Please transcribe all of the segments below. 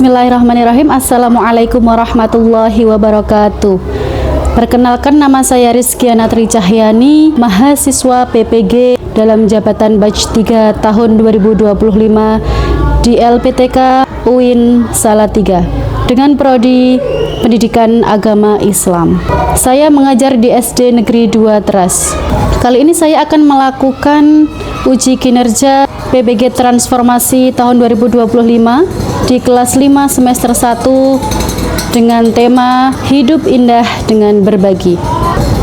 Bismillahirrahmanirrahim. Assalamualaikum warahmatullahi wabarakatuh. Perkenalkan, nama saya Rizkiana Tricahyani, mahasiswa PPG dalam jabatan batch 3 tahun 2025 di LPTK UIN Salatiga dengan prodi Pendidikan Agama Islam. Saya mengajar di SD Negeri 2 Teras. Kali ini saya akan melakukan uji kinerja PPG Transformasi tahun 2025 di kelas 5 semester 1 dengan tema Hidup Indah dengan Berbagi.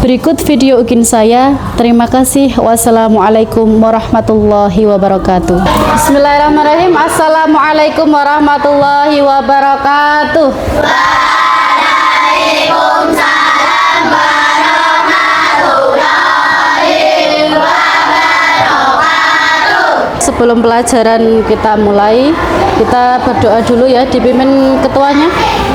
Berikut video ujian saya. Terima kasih. Wassalamualaikum warahmatullahi wabarakatuh. Bismillahirrahmanirrahim. Assalamualaikum warahmatullahi wabarakatuh. Waalaikumsalam warahmatullahi wabarakatuh. Sebelum pelajaran kita mulai, kita berdoa dulu ya, dipimpin ketuanya.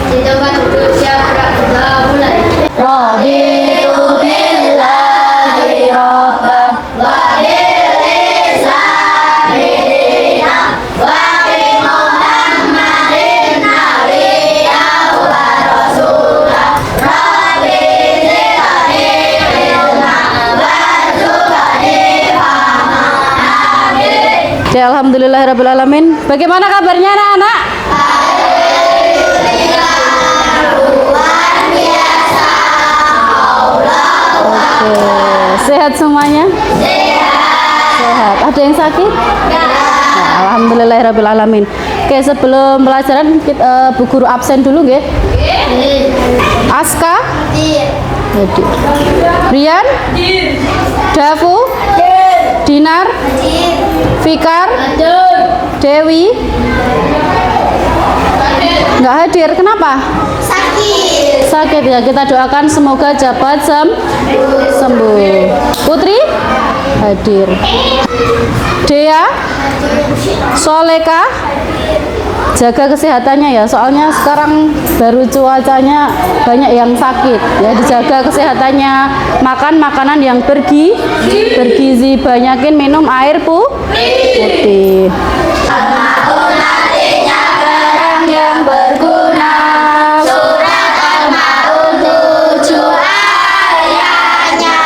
Coba duduk, siap berdoa mulai. Raditu billahi rabban Wa bil islami dinan wa bi Muhammadin nabiyyan wa rasulan rabbi zidni ilman warzuqni fahman amin. Ya, alhamdulillahirabbil alamin. Bagaimana kabarnya anak-anak? Sehat semuanya? Sehat. Ada yang sakit? Nah, alhamdulillahirabbil alamin. Oke, sebelum pelajaran Bu Guru absen dulu nggih. Aska? Hadir. Rian? Dafu? Dinar? Fikar? Dewi? Nggak hadir. Kenapa? Sakit ya, kita doakan semoga cepat sembuh. Putri hadir. Dea, Soleka, jaga kesehatannya ya, soalnya sekarang baru cuacanya banyak yang sakit ya, dijaga kesehatannya, makan makanan yang bergizi, banyakin minum air putih. Artinya barang yang berguna. Surat Al-Maun 7 ayatnya.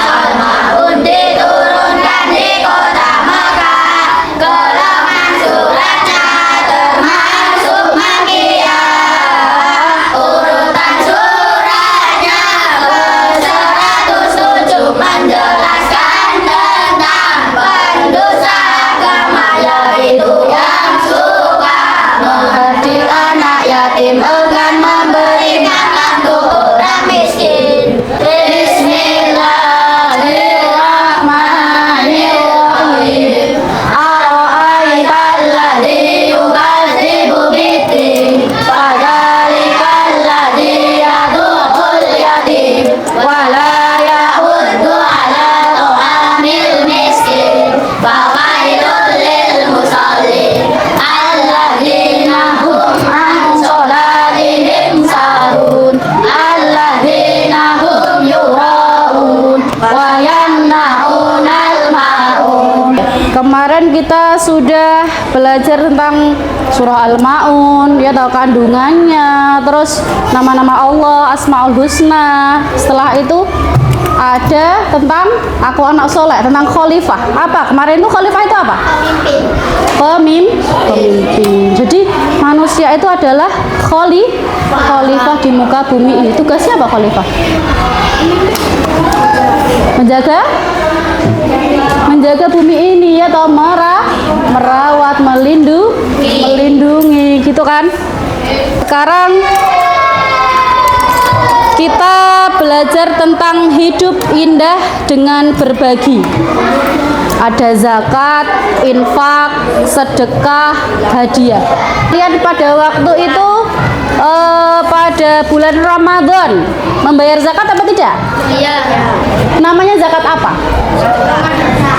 Al-Maun diturunkan di kota Mekah. Golongan suratnya termasuk Makkiyah. Urutan suratnya ke-107 menjelaskan tentang pendosa agama, yaitu yang suka menghardik anak yatim, enggan memberikan untuk orang miskin. Bismillahirrahmanirrahim. Ara'aital ladzi yukadzibu biddin, fadzalikal ladzi yad'ul yatim wa la yahuddu 'ala ta'amil miskin. Fawailul lil musallin alladzina hum an sholatihim sahun alladzina hum yura'un wa yamna'unal ma'un. Kemarin kita sudah belajar tentang surah Al-Maun, ya, tahu kandungannya, terus nama-nama Allah, Asmaul Husna. Setelah itu ada tentang aku anak soleh, tentang khalifah. Apa kemarin itu khalifah itu apa? Pemimpin. Jadi manusia itu adalah khalifah di muka bumi ini. Tugasnya apa khalifah? Menjaga bumi ini, ya, atau merawat, melindungi, gitu kan? Sekarang kita belajar tentang hidup indah dengan berbagi. Ada zakat, infak, sedekah, hadiah. Lihat pada waktu itu pada bulan Ramadan membayar zakat apa tidak? Iya. Namanya zakat apa?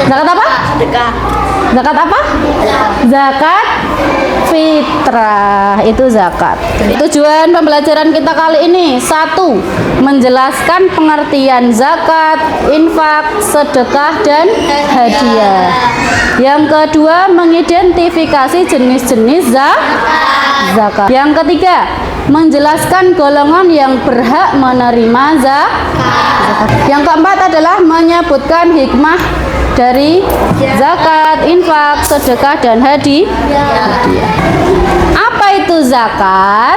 Zakat apa? Sedekah. Zakat apa? Zakat fitrah, itu zakat. Tujuan pembelajaran kita kali ini: 1. Menjelaskan pengertian zakat, infak, sedekah, dan hadiah. Yang kedua, mengidentifikasi jenis-jenis zakat. Yang ketiga, menjelaskan golongan yang berhak menerima zakat. Yang keempat adalah menyebutkan hikmah dari zakat, infak, sedekah, dan hadiah. Apa itu zakat?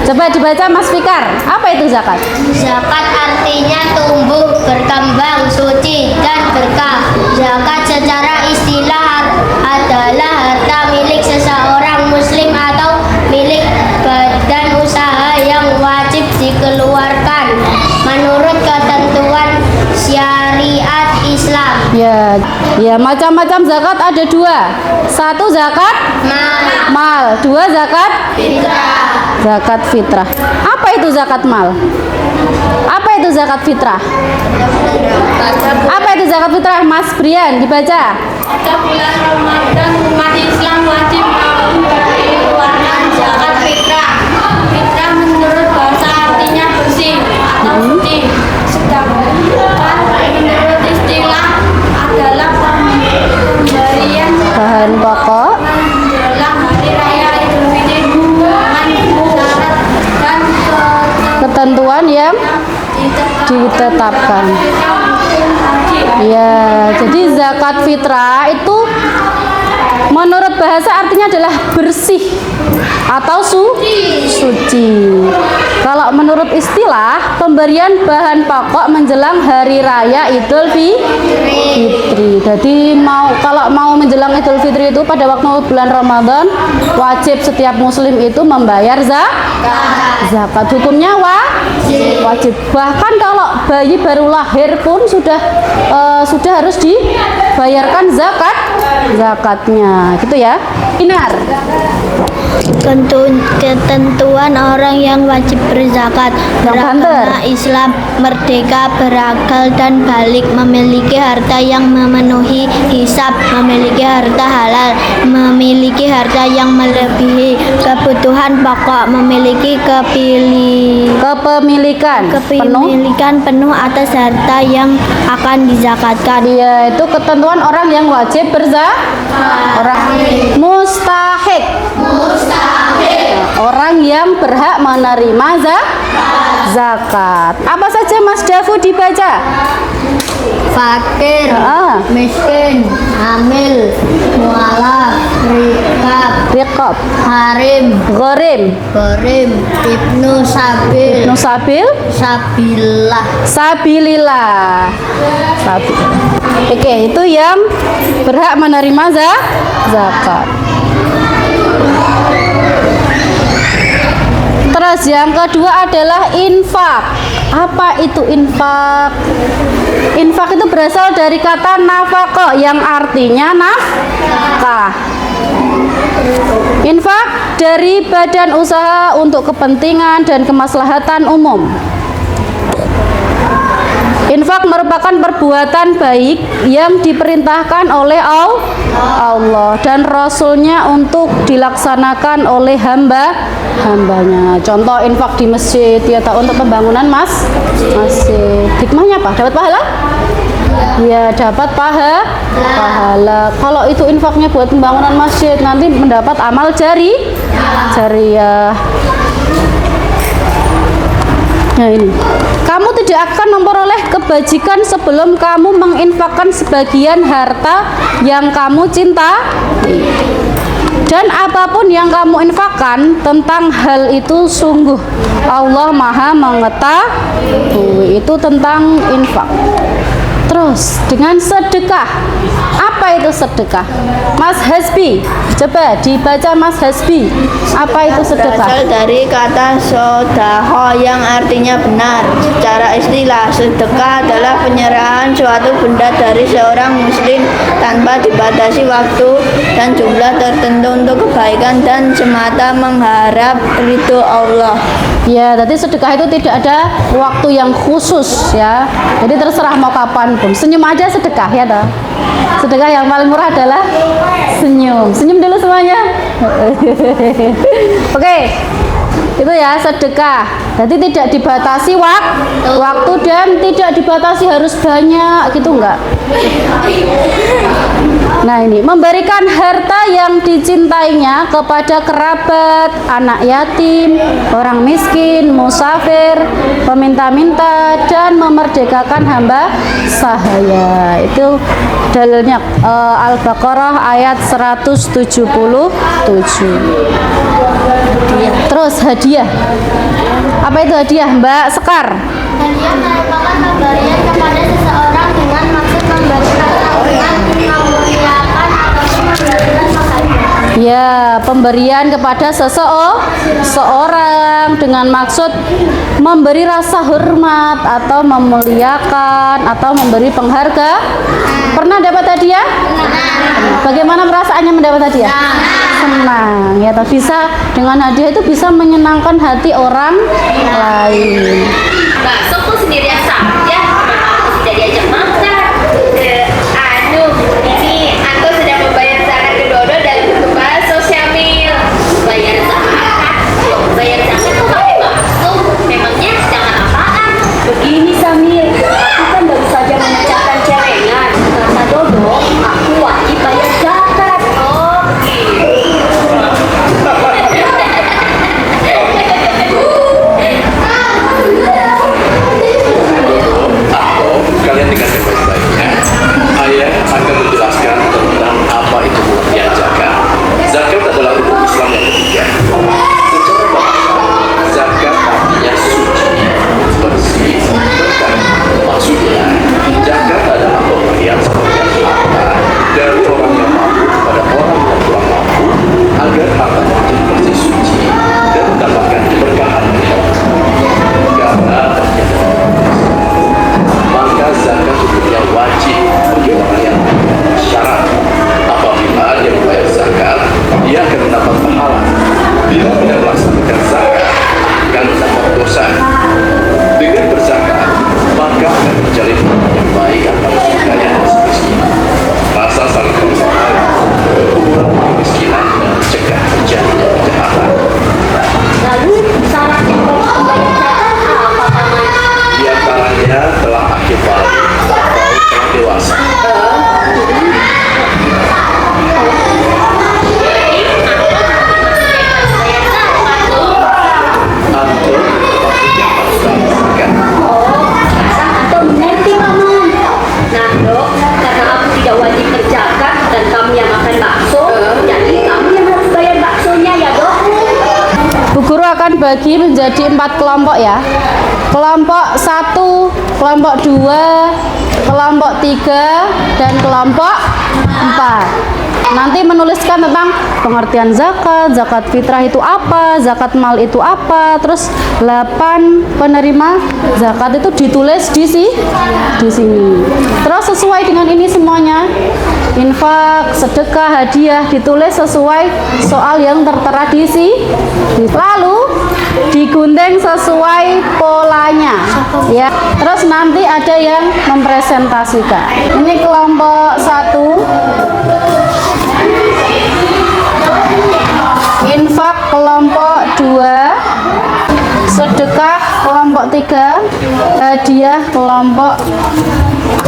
Coba dibaca Mas Fikar. Apa itu zakat? Zakat artinya tumbuh, berkembang, suci, dan berkah. Zakat secara istilah adalah harta milik seseorang muslim atau milik badan usaha yang wajib dikeluarkan menurut ketentuan syariat Islam. Ya, macam-macam zakat ada 2. 1 zakat mal, 2 zakat Fitrah. zakat fitrah. Apa itu zakat mal? Apa itu zakat fitrah? Apa itu zakat fitrah? Mas Brian, dibaca. Pada bulan Ramadan umat Islam wajib mengeluarkan zakat fitrah. Fitrah menurut bahasa artinya bersih atau suci. Sedangkan menurut istilah adalah pemberian Bahan pokok menjelang hari raya Idul Fitri dengan syarat dan ketentuan yang ditetapkan. Ya, jadi zakat fitrah itu menurut bahasa artinya adalah bersih atau suci. Kalau menurut istilah, pemberian bahan pokok menjelang hari raya Idul Fitri. Jadi kalau mau menjelang Idul Fitri itu pada waktu bulan Ramadan, wajib setiap muslim itu membayar zakat. Hukumnya wajib. Bahkan kalau bayi baru lahir pun sudah harus dibayarkan zakatnya, gitu ya. Inar. Ketentuan orang yang wajib berzakat beragama Islam, merdeka, berakal dan balik, memiliki harta yang memenuhi hisab, memiliki harta halal, memiliki harta yang melebihi kebutuhan pokok, memiliki kepemilikan penuh atas harta yang akan dizakatkan. Dia itu ketentuan orang yang wajib berzakat. Orang mustahik. Orang yang berhak menerima zakat. Apa saja Mas Dafu dibaca? Fakir, miskin, hamil, mualaf, Riqab, harim, gharim, ibnu sabil, sabilillah. Oke, itu yang berhak menerima zakat. Terus yang kedua adalah infak. Apa itu infak? Infak itu berasal dari kata nafaqah yang artinya nafkah. Infak dari badan usaha untuk kepentingan dan kemaslahatan umum. Infak merupakan perbuatan baik yang diperintahkan oleh Allah dan Rasulnya untuk dilaksanakan oleh hambanya. Contoh infak di masjid, ya untuk pembangunan masjid. Hikmahnya apa? Dapat pahala? Ya, dapat pahala. Kalau itu infaknya buat pembangunan masjid, nanti mendapat amal jariyah. Nah ini, kamu tidak akan memperoleh kebajikan sebelum kamu menginfakkan sebagian harta yang kamu cinta. Dan apapun yang kamu infakkan tentang hal itu sungguh Allah Maha mengetahui. Itu tentang infak. Terus dengan sedekah. Apa itu sedekah? Mas Hasbi, coba dibaca Mas Hasbi. Apa itu sedekah? Berasal dari kata sodaho yang artinya benar. Secara istilah, sedekah adalah penyerahan suatu benda dari seorang muslim tanpa dibatasi waktu dan jumlah tertentu untuk kebaikan dan semata mengharap ridho Allah. Ya, jadi sedekah itu tidak ada waktu yang khusus ya. Jadi terserah mau kapan pun. Senyum aja sedekah ya toh. Sedekah yang paling murah adalah senyum. Senyum dulu semuanya. Oke. Itu ya sedekah. Jadi tidak dibatasi waktu dan tidak dibatasi harus banyak gitu enggak. Nah ini memberikan harta yang dicintainya kepada kerabat, anak yatim, orang miskin, musafir, peminta-minta dan memerdekakan hamba sahaya. Itu dalilnya Al-Baqarah ayat 177. Terus hadiah. Apa itu hadiah, Mbak Sekar? Hadiah merupakan pemberian kepada seseorang dengan maksud memberi rasa hormat, memuliakan atau memberi rasa sayang. Ya, pemberian kepada seseorang dengan maksud memberi rasa hormat atau memuliakan atau memberi penghargaan. Pernah dapat hadiah? Bagaimana perasaannya mendapat hadiah? Senang ya, tapi bisa dengan hadiah itu bisa menyenangkan hati orang lain. Bakso kok sendirian saja? Aku tidak diajak makan. Ini aku sedang membayar zakat ke Dodo dalam bentuk bakso, Syamil. Bayar zakat? Bayar zakat kok pakai bakso? Memangnya sedangkan apaan? Begini, Samil. Aku kan baru saja memecahkan celengan. Kata Dodo, aku wajib bayar zakat. Oh, gitu. Kalian dengarkan baik-baiknya. Ayah akan menjelaskan tentang apa itu pengertian zakat. Zakat adalah hukum Islam yang ketiga. Secara bahasa, zakat artinya suci, bersih, berkah. Maksudnya, zakat adalah pemberian sebagian harta dari orang yang mampu kepada orang yang kurang mampu agar harta itu bersih suci dan mendapatkan keberkahan. Karena maka zakat hukumnya wajib bagi orang yang syarat. Apabila dia membayar zakat, dia akan mendapat pahala. Bila tidak melaksanakan zakat, akan mendapat dosa. Dengan berzakat, maka akan menjalin hubungan yang baik antara kaya dan miskin. Rasa saling bersahabat, mengurangi kemiskinan dan mencegah terjadinya kejahatan. Lalu syaratnya kalau membayar zakat apa, Paman? Di antaranya telah akhir balik atau telah dewasa. Antum maksudnya harus zakat. Sekarang Antum mengerti, Paman. Nah, Dok, karena aku tidak wajib berzakat dan kamu yang makan bakso, jadi kamu yang harus bayar baksonya ya, Dok. Bu Guru akan bagi menjadi 4 kelompok ya. Kelompok 1, kelompok 2, kelompok 3, dan kelompok 4. Nanti menuliskan tentang pengertian zakat, zakat fitrah itu apa, zakat mal itu apa, terus 8 penerima zakat itu ditulis di sini. Terus sesuai dengan ini semuanya, infak, sedekah, hadiah ditulis sesuai soal yang tertera di sini. Lalu digunting sesuai polanya ya. Terus nanti ada yang mempresentasikan. Ini kelompok 1, infak kelompok 2, sedekah kelompok 3, hadiah kelompok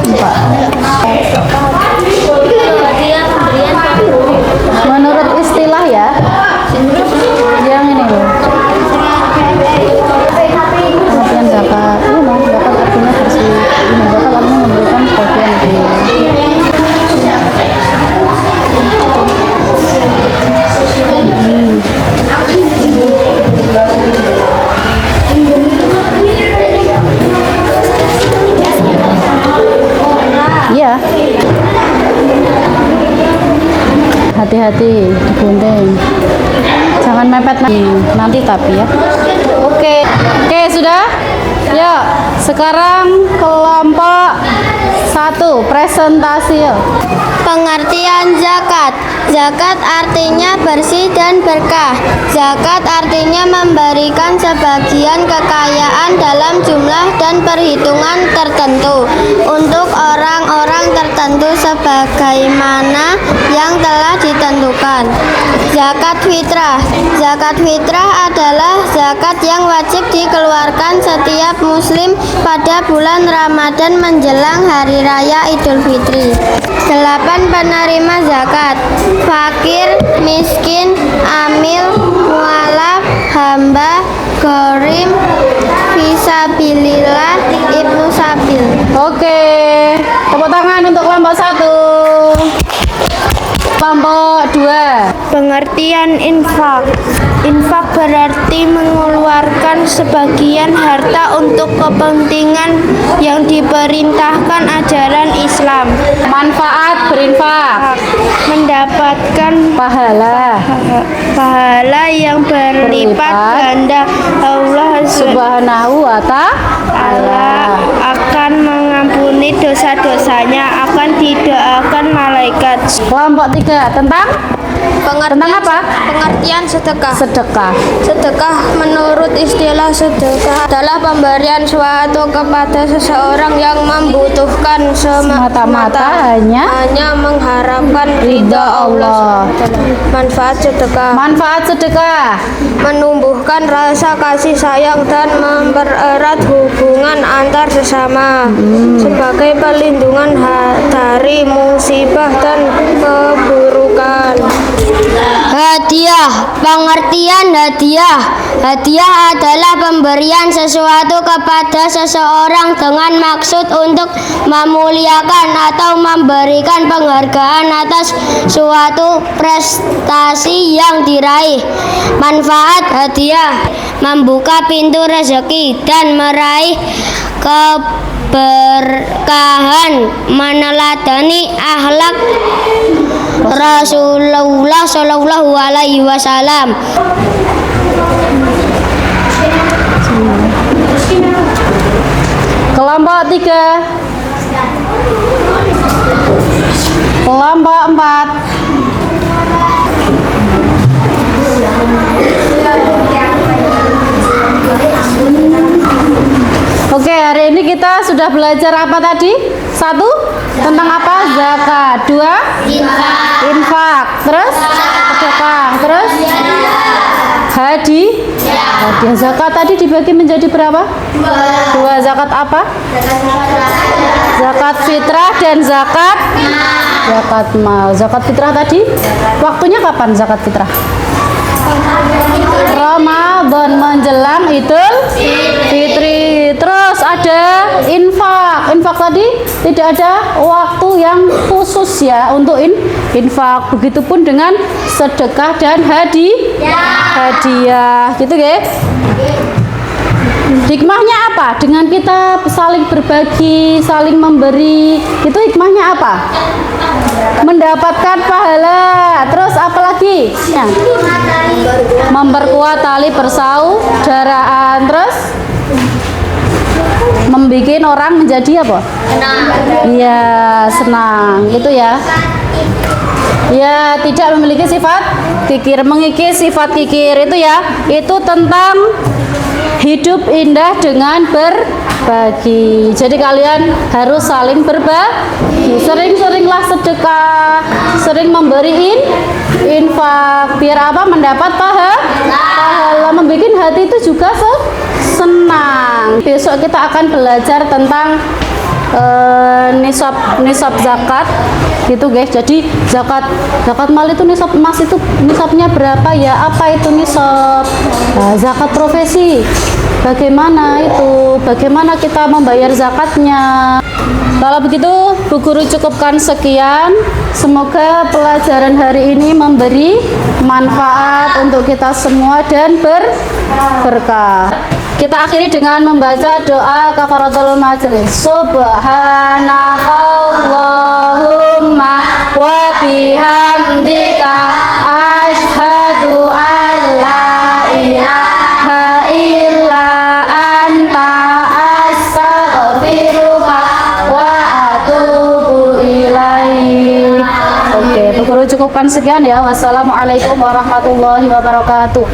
4. Menurut istilah ya, yang ini loh. Kemudian zakat, ini loh, zakat artinya bersih. Ini zakat artinya memberikan sebagian itu. Iya. Hati-hati digunting. Jangan mepet nanti tapi ya. Oke, sudah? Ya, sekarang kelompok 1 presentasi ya. Pengertian zakat. Zakat artinya bersih dan berkah. Zakat artinya memberikan sebagian kekayaan dalam jumlah dan perhitungan tertentu untuk orang-orang tertentu sebagaimana yang telah ditentukan. Zakat fitrah. Zakat fitrah adalah zakat yang wajib dikeluarkan setiap muslim pada bulan Ramadan menjelang hari raya Idul Fitri. 8 penerima zakat: fakir, miskin, amil, mualaf, hamba, gharim, fisabilillah, ibnu sabil. Oke, tepuk tangan untuk kelompok 1. Kelompok 2. Pengertian infak. Infak berarti mengeluarkan sebagian harta untuk kepentingan yang diperintahkan ajaran Islam. Manfaat berinfak. Mendapatkan pahala yang berlipat ganda. Allah Subhanahu wa ta'ala akan mengampuni dosa-dosanya, akan didoakan malaikat. Kelompok 3 tentang apa? Pengertian sedekah. Sedekah. Sedekah menurut istilah sedekah adalah pemberian suatu kepada seseorang yang membutuhkan Semata-mata hanya mengharapkan ridha Allah. Manfaat sedekah. Manfaat sedekah. Menumbuhkan rasa kasih sayang dan mempererat hubungan antar sesama sebagai perlindungan dari musibah dan keburukan. Hadiah. Pengertian hadiah. Hadiah adalah pemberian sesuatu kepada seseorang dengan maksud untuk memuliakan atau memberikan penghargaan atas suatu prestasi yang diraih. Manfaat hadiah: membuka pintu rezeki dan meraih keberkahan, meneladani akhlak Rasulullah Shallallahu Alaihi Wasallam. Kelompok 3. Kelompok 4. Oke, hari ini kita sudah belajar apa tadi? 1, tentang apa? Zakat. 2, infak. Terus sedekah. Terus hadiah. Zakat tadi dibagi menjadi berapa? 2. Zakat apa? Zakat fitrah dan zakat mal. Zakat fitrah tadi waktunya kapan zakat fitrah? Ramadan menjelang Idul Fitri. Terus ada infak. Infak tadi tidak ada waktu yang khusus ya untuk infak. Begitupun dengan sedekah dan hadiah. Gitu ya. Hikmahnya apa? Dengan kita saling berbagi, saling memberi, itu hikmahnya apa? Mendapatkan pahala. Terus apa lagi? Ya. Memperkuat tali persaudaraan. Terus membikin orang menjadi apa? Iya, senang. Itu ya. Ya, tidak memiliki sifat kikir, mengikis sifat kikir itu ya. Itu tentang hidup indah dengan berbagi. Jadi kalian harus saling berbagi. Sering-seringlah sedekah, sering memberi infak. Biar apa? Mendapat pahala. Membikin hati itu juga senang. Besok kita akan belajar tentang nisab zakat gitu guys. Jadi zakat mal itu nisab emas itu nisabnya berapa ya, apa itu nisab. Zakat profesi bagaimana itu, bagaimana kita membayar zakatnya. Kalau begitu Bu Guru cukupkan sekian. Semoga pelajaran hari ini memberi manfaat untuk kita semua dan berkah. Kita akhiri dengan membaca doa kafaratul majelis. Subhanakallahumma wa bihamdika asyhadu an la ilaha illa anta astaghfiruka wa atubu ilaik. cukupkan sekian ya. Wassalamualaikum warahmatullahi wabarakatuh.